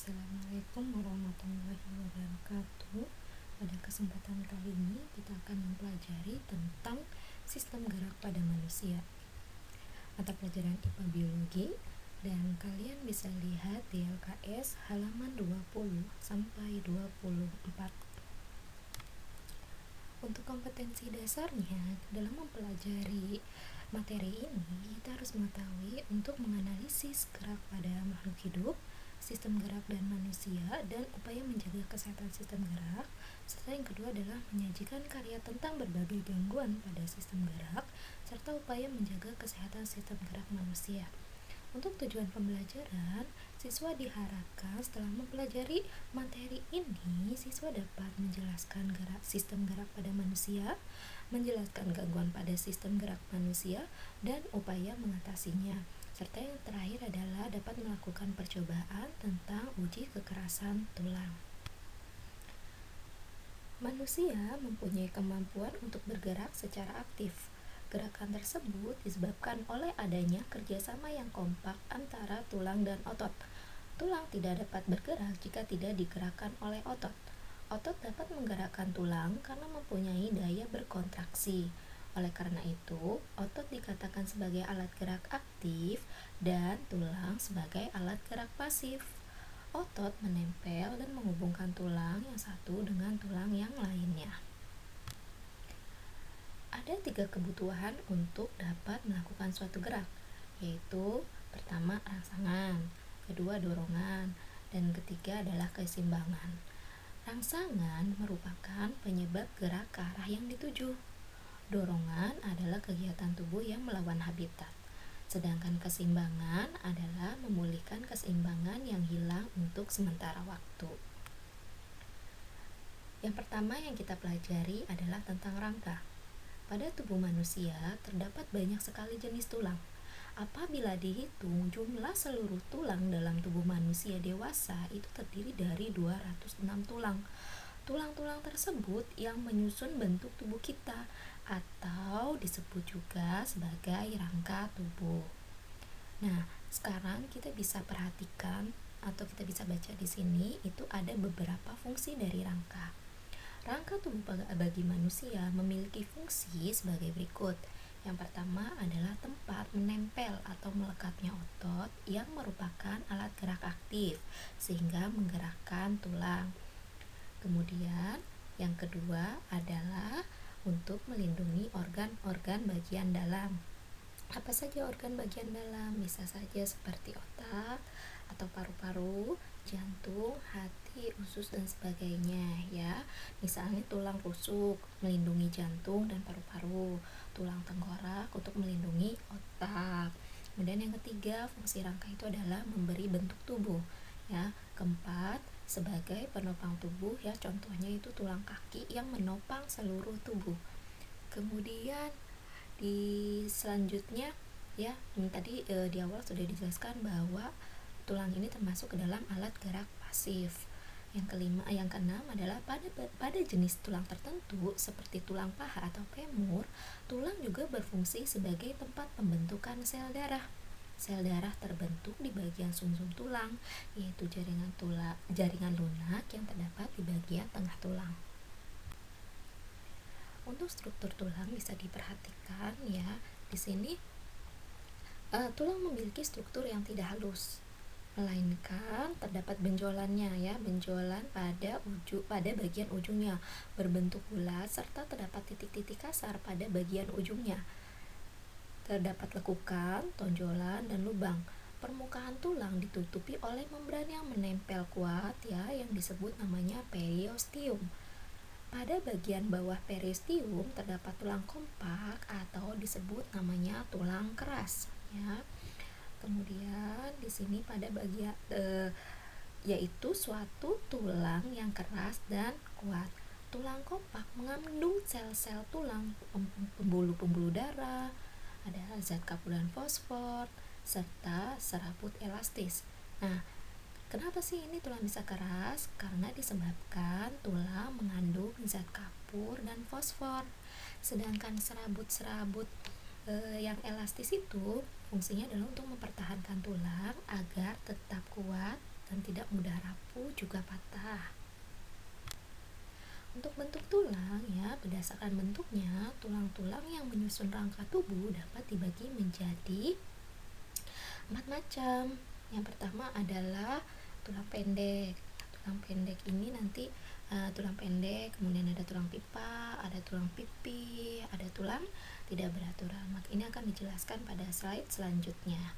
Assalamualaikum warahmatullahi wabarakatuh. Pada kesempatan kali ini kita akan mempelajari tentang sistem gerak pada manusia, mata pelajaran IPA Biologi, dan kalian bisa lihat di LKS halaman 20 sampai 24. Untuk kompetensi dasarnya dalam mempelajari materi ini, kita harus mengetahui untuk menganalisis gerak pada makhluk hidup, sistem gerak dan manusia, dan upaya menjaga kesehatan sistem gerak. Serta yang kedua adalah menyajikan karya tentang berbagai gangguan pada sistem gerak, serta upaya menjaga kesehatan sistem gerak manusia. Untuk tujuan pembelajaran, siswa diharapkan setelah mempelajari materi ini, siswa dapat menjelaskan sistem gerak pada manusia, menjelaskan gangguan pada sistem gerak manusia, dan upaya mengatasinya. Serta yang terakhir adalah dapat melakukan percobaan tentang uji kekerasan tulang. Manusia mempunyai kemampuan untuk bergerak secara aktif. Gerakan tersebut disebabkan oleh adanya kerjasama yang kompak antara tulang dan otot. Tulang tidak dapat bergerak jika tidak digerakkan oleh otot. Otot dapat menggerakkan tulang karena mempunyai daya berkontraksi. Oleh karena itu, otot dikatakan sebagai alat gerak aktif dan tulang sebagai alat gerak pasif. Otot menempel dan menghubungkan tulang yang satu dengan tulang yang lainnya. Ada 3 kebutuhan untuk dapat melakukan suatu gerak, yaitu pertama rangsangan, kedua dorongan, dan ketiga adalah keseimbangan. Rangsangan merupakan penyebab gerak ke arah yang dituju. Dorongan adalah kegiatan tubuh yang melawan habitat. Sedangkan keseimbangan adalah memulihkan keseimbangan yang hilang untuk sementara waktu. Yang pertama yang kita pelajari adalah tentang rangka. Pada tubuh manusia terdapat banyak sekali jenis tulang. Apabila dihitung jumlah seluruh tulang dalam tubuh manusia dewasa itu terdiri dari 206 tulang. Tulang-tulang tersebut yang menyusun bentuk tubuh kita atau disebut juga sebagai rangka tubuh. Nah, sekarang kita bisa perhatikan atau kita bisa baca di sini itu ada beberapa fungsi dari rangka. Rangka tubuh bagi manusia memiliki fungsi sebagai berikut. Yang pertama adalah tempat menempel atau melekatnya otot yang merupakan alat gerak aktif sehingga menggerakkan tulang. Kemudian yang kedua adalah untuk melindungi organ-organ bagian dalam. Apa saja organ bagian dalam? Bisa saja seperti otak atau paru-paru, jantung, hati, usus, dan sebagainya ya. Misalnya tulang rusuk melindungi jantung dan paru-paru, tulang tengkorak untuk melindungi otak. Kemudian yang ketiga, fungsi rangka itu adalah memberi bentuk tubuh ya. Keempat, sebagai penopang tubuh ya, contohnya itu tulang kaki yang menopang seluruh tubuh. Kemudian di selanjutnya ya, tadi di awal sudah dijelaskan bahwa tulang ini termasuk ke dalam alat gerak pasif. Yang keenam adalah pada jenis tulang tertentu seperti tulang paha atau femur, tulang juga berfungsi sebagai tempat pembentukan sel darah. Sel darah terbentuk di bagian sumsum tulang, yaitu jaringan lunak yang terdapat di bagian tengah tulang. Untuk struktur tulang bisa diperhatikan ya. Di sini tulang memiliki struktur yang tidak halus, melainkan terdapat benjolannya ya, benjolan pada bagian ujungnya berbentuk bulat serta terdapat titik-titik kasar pada bagian ujungnya. Terdapat lekukan, tonjolan, dan lubang. Permukaan tulang ditutupi oleh membran yang menempel kuat ya, yang disebut namanya periosteum. Pada bagian bawah periosteum terdapat tulang kompak atau disebut namanya tulang keras ya. Kemudian di sini pada bagian yaitu suatu tulang yang keras dan kuat. Tulang kompak mengandung sel-sel tulang, pembuluh-pembuluh darah, ada zat kapulan fosfor serta serabut elastis. Nah, kenapa sih ini tulang bisa keras? Karena disebabkan tulang mengandung zat kapur dan fosfor. Sedangkan serabut-serabut yang elastis itu fungsinya adalah untuk mempertahankan tulang agar tetap kuat dan tidak tidak mudah rapuh juga patah. Untuk bentuk tulang ya, berdasarkan bentuknya, tulang-tulang yang menyusun rangka tubuh dapat dibagi menjadi 4 macam. Yang pertama adalah tulang pendek. Tulang pendek ini nanti tulang pendek, kemudian ada tulang pipa, ada tulang pipi, ada tulang tidak beraturan. Maka ini akan dijelaskan pada slide selanjutnya.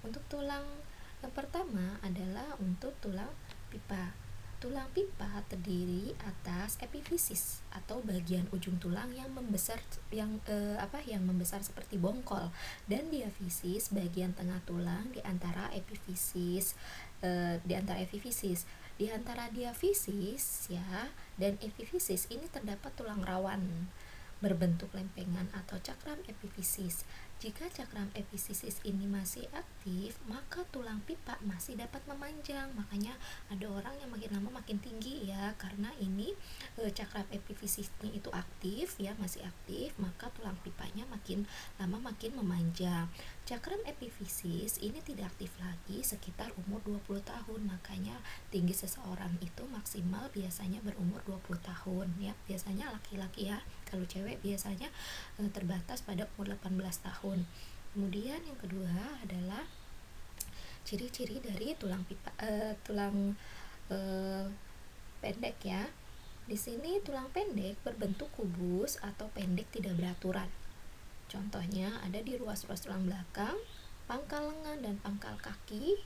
Untuk tulang yang pertama adalah untuk tulang pipa. Tulang pipa terdiri atas epifisis atau bagian ujung tulang yang membesar yang membesar seperti bongkol, dan diafisis bagian tengah tulang di antara epifisis. Di antara diafisis ya dan epifisis ini terdapat tulang rawan berbentuk lempengan atau cakram epifisis. Jika cakram epifisis ini masih aktif, maka tulang pipa masih dapat memanjang. Makanya ada orang yang makin lama makin tinggi ya, karena ini cakram epifisisnya itu aktif ya, masih aktif, maka tulang pipanya makin lama makin memanjang. Cakram epifisis ini tidak aktif lagi sekitar umur 20 tahun. Makanya tinggi seseorang itu maksimal biasanya berumur 20 tahun ya. Biasanya laki-laki ya. Kalau cewek biasanya terbatas pada umur 18 tahun. Kemudian yang kedua adalah ciri-ciri dari tulang pipa, pendek ya. Di sini tulang pendek berbentuk kubus atau pendek tidak beraturan. Contohnya ada di ruas-ruas tulang belakang, pangkal lengan dan pangkal kaki.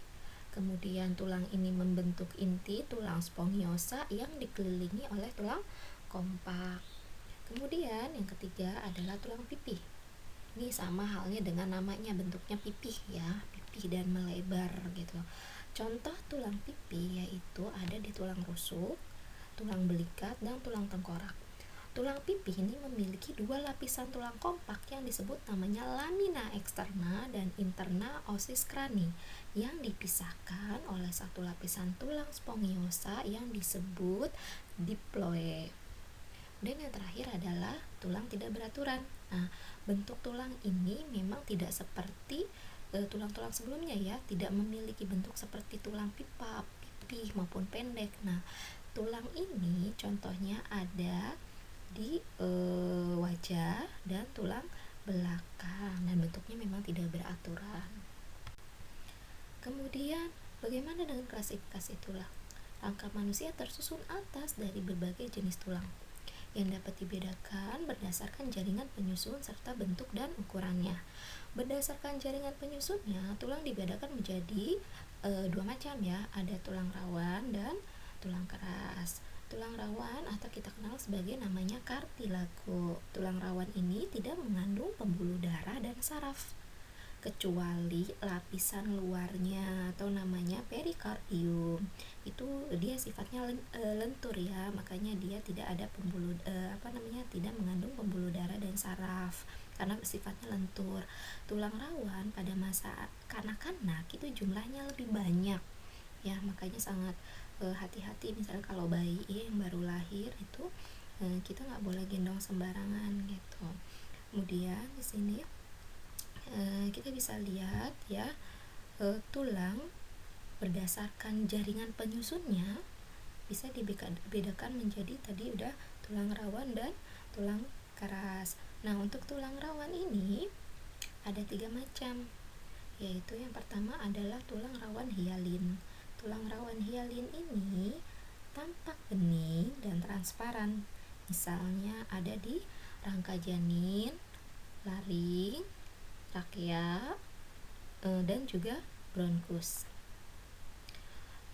Kemudian tulang ini membentuk inti tulang spongiosa yang dikelilingi oleh tulang kompak. Kemudian yang ketiga adalah tulang pipi. Ini sama halnya dengan namanya, bentuknya pipih ya, pipih dan melebar gitu. Contoh tulang pipi yaitu ada di tulang rusuk, tulang belikat, dan tulang tengkorak. Tulang pipi ini memiliki 2 lapisan tulang kompak yang disebut namanya lamina externa dan interna ossis crani, yang dipisahkan oleh satu lapisan tulang spongiosa yang disebut diploe. Dan yang terakhir adalah tulang tidak beraturan. Nah, bentuk tulang ini memang tidak seperti tulang-tulang sebelumnya ya, tidak memiliki bentuk seperti tulang pipa, pipih maupun pendek. Nah, tulang ini contohnya ada di wajah dan tulang belakang, dan bentuknya memang tidak beraturan. Kemudian, bagaimana dengan klasifikasi tulang? Rangka manusia tersusun atas dari berbagai jenis tulang yang dapat dibedakan berdasarkan jaringan penyusun serta bentuk dan ukurannya. Berdasarkan jaringan penyusunnya, tulang dibedakan menjadi 2 macam ya, ada tulang rawan dan tulang keras. Tulang rawan atau kita kenal sebagai namanya kartilago. Tulang rawan ini tidak mengandung pembuluh darah dan saraf, kecuali lapisan luarnya atau namanya perikardium. Itu dia sifatnya lentur ya, makanya dia tidak ada tidak mengandung pembuluh darah dan saraf karena sifatnya lentur. Tulang rawan pada masa kanak-kanak itu jumlahnya lebih banyak ya, makanya sangat hati-hati. Misalnya kalau bayi yang baru lahir itu kita nggak boleh gendong sembarangan gitu. Kemudian di sini kita bisa lihat ya, tulang berdasarkan jaringan penyusunnya bisa dibedakan menjadi tadi udah tulang rawan dan tulang keras. Nah, untuk tulang rawan ini ada 3 macam, yaitu yang pertama adalah tulang rawan hialin. Tulang rawan hialin ini tampak bening dan transparan. Misalnya ada di rangka janin, laring, trakea, dan juga bronkus.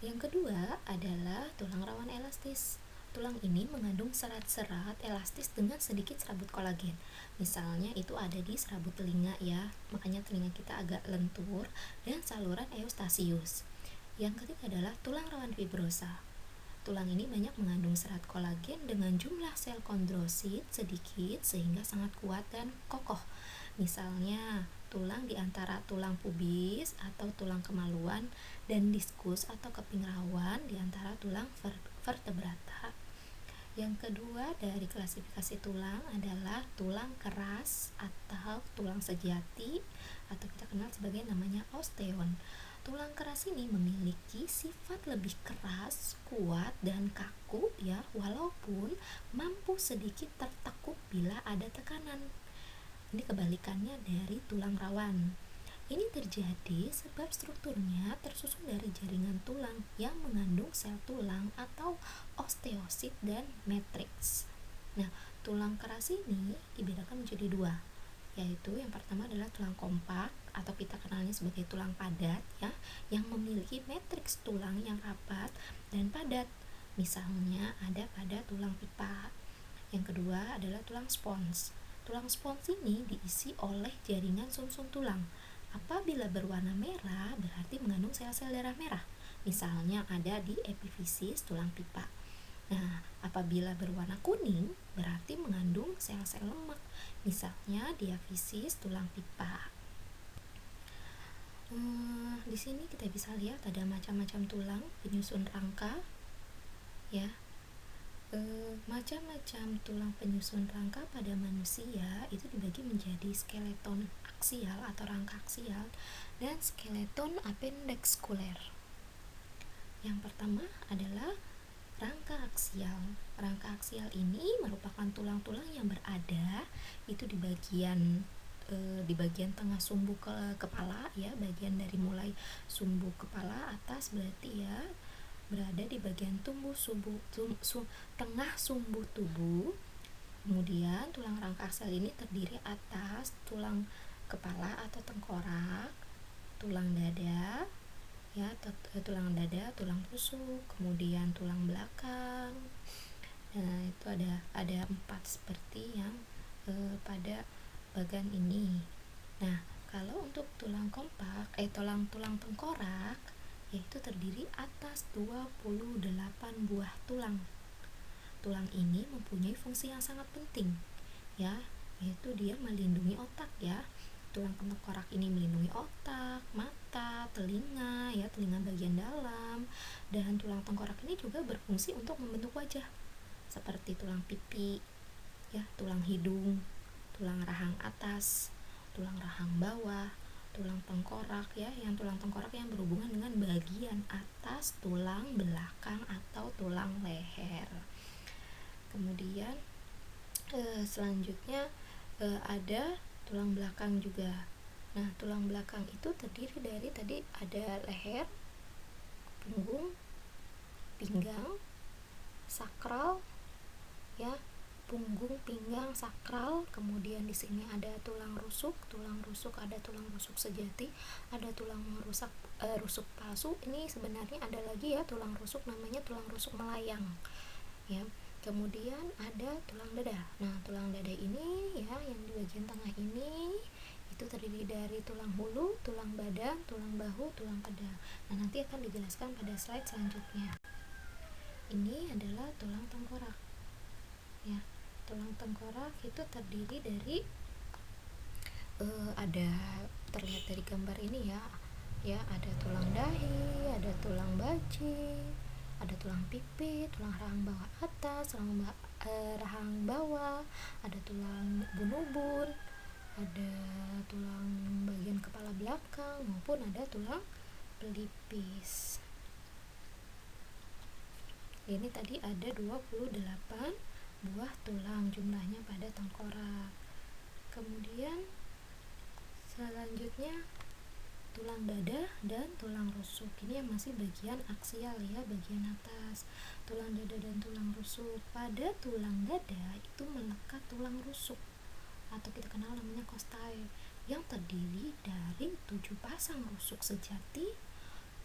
Yang kedua adalah tulang rawan elastis. Tulang ini mengandung serat-serat elastis dengan sedikit serabut kolagen. Misalnya itu ada di serabut telinga ya, makanya telinga kita agak lentur, dan saluran eustasius. Yang ketiga adalah tulang rawan fibrosa. Tulang ini banyak mengandung serat kolagen dengan jumlah sel kondrosit sedikit sehingga sangat kuat dan kokoh. Misalnya tulang di antara tulang pubis atau tulang kemaluan dan diskus atau keping rawan di antara tulang vertebrata. Yang kedua dari klasifikasi tulang adalah tulang keras atau tulang sejati atau kita kenal sebagai namanya osteon. Tulang keras ini memiliki sifat lebih keras, kuat, dan kaku ya, walaupun mampu sedikit tertekuk bila ada tekanan. Ini kebalikannya dari tulang rawan. Ini terjadi sebab strukturnya tersusun dari jaringan tulang yang mengandung sel tulang atau osteosit dan matriks. Nah, tulang keras ini dibedakan menjadi dua, yaitu yang pertama adalah tulang kompak atau kita kenalnya sebagai tulang padat ya, yang memiliki matriks tulang yang rapat dan padat. Misalnya ada pada tulang pipa. Yang kedua adalah tulang spons. Tulang spons ini diisi oleh jaringan sumsum tulang. Apabila berwarna merah berarti mengandung sel-sel darah merah. Misalnya ada di epifisis tulang pipa. Nah, apabila berwarna kuning berarti mengandung sel-sel lemak. Misalnya diafisis tulang pipa. Di sini kita bisa lihat ada macam-macam tulang penyusun rangka, ya. Macam-macam tulang penyusun rangka pada manusia itu dibagi menjadi skeleton aksial atau rangka aksial dan skeleton appendexular. Yang pertama adalah rangka aksial. Rangka aksial ini merupakan tulang-tulang yang berada itu di bagian tengah sumbu kepala ya, bagian dari mulai sumbu kepala atas berarti ya, berada di bagian tengah sumbu tubuh. Kemudian tulang rangka aksial ini terdiri atas tulang kepala atau tengkorak, tulang dada ya, tulang rusuk, kemudian tulang belakang. Nah, itu ada 4 seperti yang pada bagian ini. Nah, kalau untuk tulang kompak tulang tengkorak yaitu terdiri atas 28 buah tulang. Tulang ini mempunyai fungsi yang sangat penting ya, yaitu dia melindungi otak ya. Tulang tengkorak ini melindungi otak, mata, telinga ya, telinga bagian dalam. Dan tulang tengkorak ini juga berfungsi untuk membentuk wajah seperti tulang pipi ya, tulang hidung, tulang rahang atas, tulang rahang bawah, tulang tengkorak ya, yang tulang tengkorak yang berhubungan dengan bagian atas tulang belakang atau tulang leher. Kemudian selanjutnya ada tulang belakang juga. Nah, tulang belakang itu terdiri dari tadi ada leher, punggung, pinggang, sakral ya, punggung, pinggang, sakral. Kemudian di sini ada tulang rusuk ada tulang rusuk sejati, ada tulang rusuk palsu. Ini sebenarnya ada lagi ya tulang rusuk, namanya tulang rusuk melayang ya. Kemudian ada tulang dada. Nah, tulang dada ini ya, yang di bagian tengah ini itu terdiri dari tulang hulu, tulang badan, tulang bahu, tulang keda. Nah, nanti akan dijelaskan pada slide selanjutnya. Ini adalah tulang tengkorak ya. Tulang tengkorak itu terdiri dari ada, terlihat dari gambar ini ya, ada tulang dahi, ada tulang baji, ada tulang pipi, tulang rahang bawah atas, rahang bawah, ada tulang ubun-ubun, ada tulang bagian kepala belakang, maupun ada tulang pelipis. Ini tadi ada 28 buah tulang jumlahnya pada tengkorak. Kemudian selanjutnya tulang dada dan tulang rusuk. Ini yang masih bagian aksial ya, bagian atas. Tulang dada dan tulang rusuk. Pada tulang dada itu melekat tulang rusuk atau kita kenal namanya costae, yang terdiri dari 7 pasang rusuk sejati,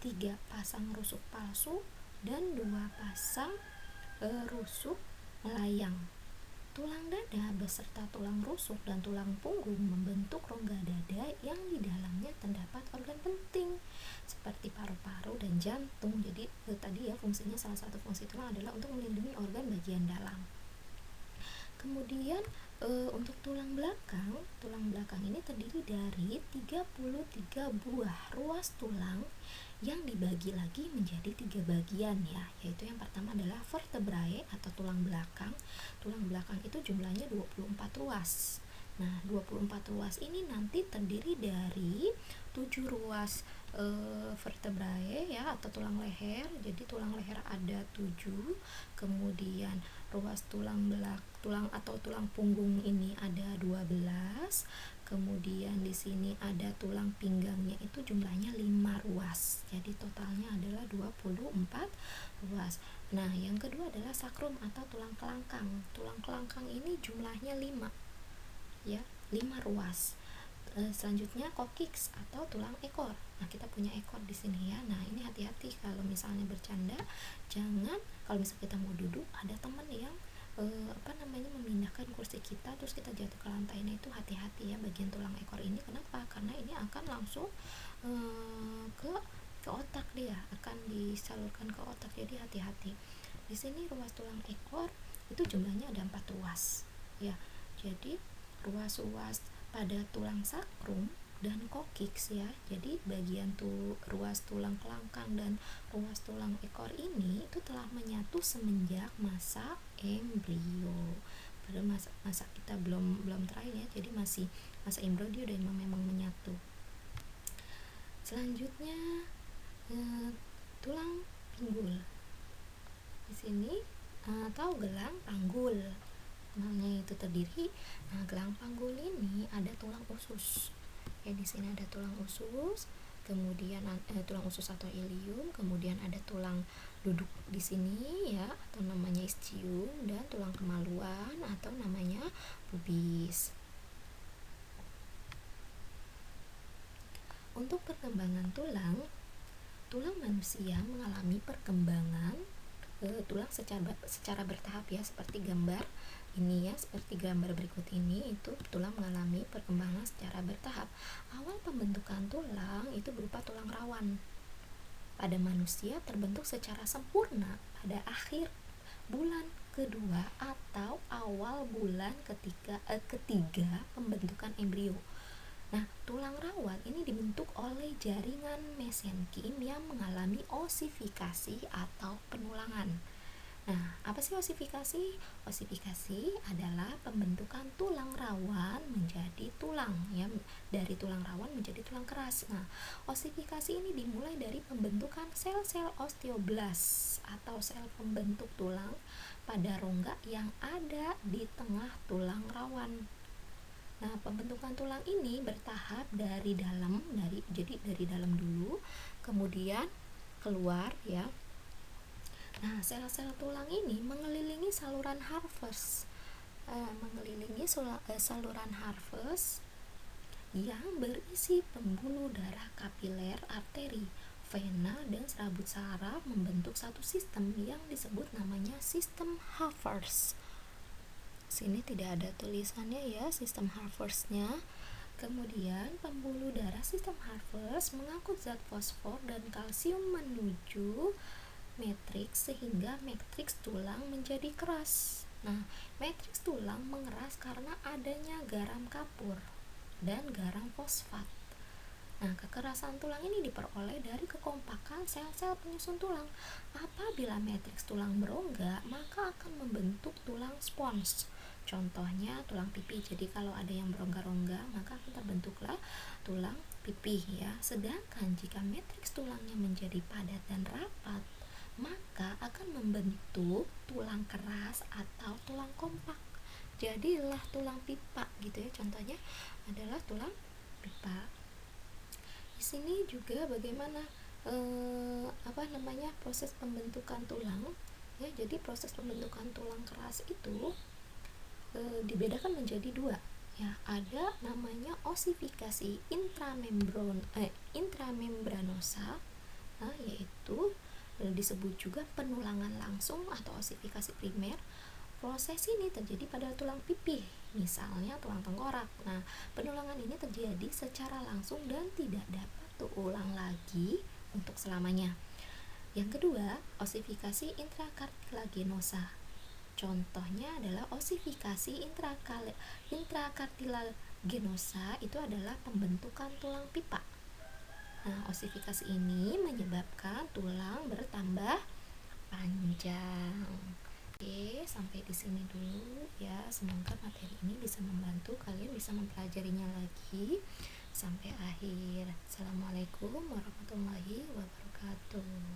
3 pasang rusuk palsu, dan 2 pasang rusuk melayang. Tulang dada beserta tulang rusuk dan tulang punggung membentuk rongga dada yang di dalamnya terdapat organ penting seperti paru-paru dan jantung. Jadi tadi ya, fungsinya, salah satu fungsi tulang adalah untuk melindungi organ bagian dalam. Kemudian untuk tulang belakang ini terdiri dari 33 buah ruas tulang yang dibagi lagi menjadi 3 bagian ya, yaitu yang pertama adalah vertebrae atau tulang belakang. Tulang belakang itu jumlahnya 24 ruas. Nah, 24 ruas ini nanti terdiri dari 7 ruas vertebrae ya, atau tulang leher. Jadi tulang leher ada 7, kemudian ruas tulang atau tulang punggung ini ada 12, kemudian di sini ada tulang pinggangnya itu jumlahnya 5 ruas. Jadi totalnya adalah 24 ruas. Nah, yang kedua adalah sakrum atau tulang kelangkang. Tulang kelangkang ini jumlahnya 5 ya, 5 ruas. Selanjutnya kokiks atau tulang ekor. Nah, kita punya ekor di sini ya. Nah, ini hati-hati kalau misalnya bercanda, jangan kalau misalnya kita mau duduk ada teman yang memindahkan kursi kita terus kita jatuh ke lantai. Nah, itu hati-hati ya bagian tulang ekor ini. Kenapa? Karena ini akan langsung ke otak, dia akan disalurkan ke otak. Jadi hati-hati. Di sini ruas tulang ekor itu jumlahnya ada 4 ruas ya. Jadi ruas-ruas pada tulang sakrum dan kokiks ya. Jadi bagian ruas tulang kelangkang dan ruas tulang ekor ini itu telah menyatu semenjak masa embrio. Pada masa kita belum terakhir ya. Jadi masih masa embrio dia udah memang menyatu. Selanjutnya tulang pinggul. Di sini atau gelang panggul. Namanya itu terdiri. Nah, gelang panggul ini ada tulang usus. Ya, di sini ada tulang usus, kemudian tulang usus atau ilium, kemudian ada tulang duduk di sini ya, atau namanya ischium, dan tulang kemaluan atau namanya pubis. Untuk perkembangan tulang manusia mengalami perkembangan tulang secara bertahap ya, seperti gambar ini ya, seperti gambar berikut ini. Itu tulang mengalami perkembangan secara bertahap. Awal pembentukan tulang itu berupa tulang rawan. Pada manusia terbentuk secara sempurna pada akhir bulan kedua atau awal bulan ketiga pembentukan embrio. Nah, tulang rawan ini dibentuk oleh jaringan mesenkim yang mengalami osifikasi atau penulangan. Nah, apa sih osifikasi? Osifikasi adalah pembentukan tulang rawan menjadi tulang ya, dari tulang rawan menjadi tulang keras. Nah, osifikasi ini dimulai dari pembentukan sel-sel osteoblas atau sel pembentuk tulang pada rongga yang ada di tengah tulang rawan. Nah, pembentukan tulang ini bertahap dari dalam dulu, kemudian keluar ya. Nah, sel-sel tulang ini mengelilingi saluran Harvest, saluran Harvest yang berisi pembuluh darah kapiler, arteri, vena, dan serabut saraf membentuk satu sistem yang disebut namanya sistem Harvest. Sini tidak ada tulisannya ya, sistem Harvest-nya. Kemudian pembuluh darah sistem Harvest mengangkut zat fosfor dan kalsium menuju matriks sehingga matriks tulang menjadi keras. Nah, matriks tulang mengeras karena adanya garam kapur dan garam fosfat. Nah, kekerasan tulang ini diperoleh dari kekompakan sel-sel penyusun tulang. Apabila matriks tulang berongga, maka akan membentuk tulang spons. Contohnya tulang pipi. Jadi kalau ada yang berongga-rongga, maka akan terbentuklah tulang pipi ya. Sedangkan jika matriks tulangnya menjadi padat dan rapat, maka akan membentuk tulang keras atau tulang kompak. Jadilah tulang pipa gitu ya. Contohnya adalah tulang pipa. Di sini juga bagaimana proses pembentukan tulang ya. Jadi proses pembentukan tulang keras itu dibedakan menjadi 2 ya. Ada namanya osifikasi intramembranosa, yaitu disebut juga penulangan langsung atau osifikasi primer. Proses ini terjadi pada tulang pipi, misalnya tulang tengkorak. Nah, penulangan ini terjadi secara langsung dan tidak dapat terulang lagi untuk selamanya. Yang kedua, osifikasi intrakartilagenosa. Contohnya adalah osifikasi intrakartilagenosa, itu adalah pembentukan tulang pipa. Nah, osifikasi ini menyebabkan tulang bertambah panjang. Oke, sampai di sini dulu ya. Semoga materi ini bisa membantu kalian bisa mempelajarinya lagi. sampai akhir. Assalamualaikum warahmatullahi wabarakatuh.